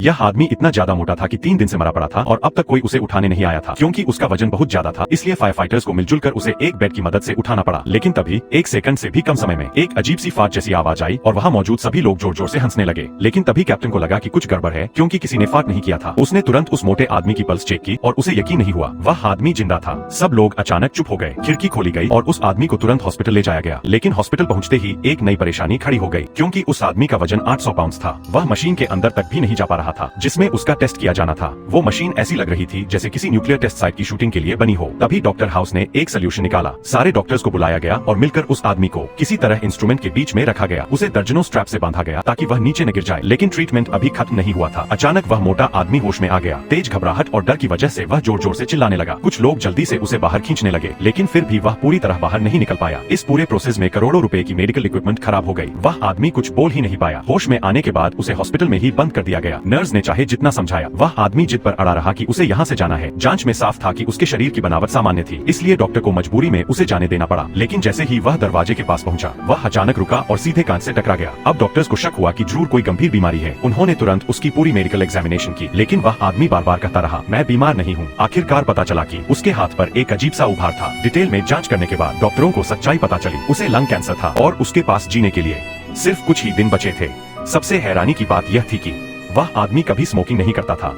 यह आदमी इतना ज्यादा मोटा था कि 3 दिन से मरा पड़ा था और अब तक कोई उसे उठाने नहीं आया था क्योंकि उसका वजन बहुत ज्यादा था। इसलिए फायर फाइटर्स को मिलजुल कर उसे एक बेड की मदद से उठाना पड़ा। लेकिन तभी 1 सेकंड से भी कम समय में एक अजीब सी फाट जैसी आवाज आई और वहाँ मौजूद सभी लोग जोर जोर से हंसने लगे। लेकिन तभी कैप्टन को लगा कि कुछ गड़बड़ है क्योंकि किसी ने फाट नहीं किया था। उसने तुरंत उस मोटे आदमी की पल्स चेक की और उसे यकीन नहीं हुआ, वह आदमी जिंदा था। सब लोग अचानक चुप हो गए। खिड़की खोली गई और उस आदमी को तुरंत हॉस्पिटल ले जाया गया। लेकिन हॉस्पिटल पहुंचते ही एक नई परेशानी खड़ी हो गई क्योंकि उस आदमी का वजन 800 पाउंड था। वह मशीन के अंदर तक भी नहीं जा पा रहा था जिसमें उसका टेस्ट किया जाना था। वो मशीन ऐसी लग रही थी जैसे किसी न्यूक्लियर टेस्ट साइट की शूटिंग के लिए बनी हो। तभी डॉक्टर हाउस ने एक सोल्यूशन निकाला। सारे डॉक्टर्स को बुलाया गया और मिलकर उस आदमी को किसी तरह इंस्ट्रूमेंट के बीच में रखा गया। उसे दर्जनों स्ट्रैप से बांधा गया ताकि वह नीचे न गिर जाए। लेकिन ट्रीटमेंट अभी खत्म नहीं हुआ था। अचानक वह मोटा आदमी होश में आ गया। तेज घबराहट और डर की वजह से वह जोर जोर से चिल्लाने लगा। कुछ लोग जल्दी से उसे बाहर खींचने लगे लेकिन फिर भी वह पूरी तरह बाहर नहीं निकल पाया। इस पूरे प्रोसेस में करोड़ों रुपए की मेडिकल इक्विपमेंट खराब हो गई। वह आदमी कुछ बोल ही नहीं पाया। होश में आने के बाद उसे हॉस्पिटल में ही बंद कर दिया गया। नर्स ने चाहे जितना समझाया, वह आदमी जिद पर अड़ा रहा कि उसे यहाँ से जाना है। जांच में साफ था कि उसके शरीर की बनावट सामान्य थी, इसलिए डॉक्टर को मजबूरी में उसे जाने देना पड़ा। लेकिन जैसे ही वह दरवाजे के पास पहुंचा, वह अचानक रुका और सीधे कांच से टकरा गया। अब डॉक्टर्स को शक हुआ कि जरूर कोई गंभीर बीमारी है। उन्होंने तुरंत उसकी पूरी मेडिकल एग्जामिनेशन की, लेकिन वह आदमी बार बार कहता रहा, मैं बीमार नहीं हूँ। आखिरकार पता चला कि उसके हाथ पर एक अजीब सा उभार था। डिटेल में जांच करने के बाद डॉक्टरों को सच्चाई पता चली। उसे लंग कैंसर था और उसके पास जीने के लिए सिर्फ कुछ ही दिन बचे थे। सबसे हैरानी की बात यह थी कि वह आदमी कभी स्मोकिंग नहीं करता था।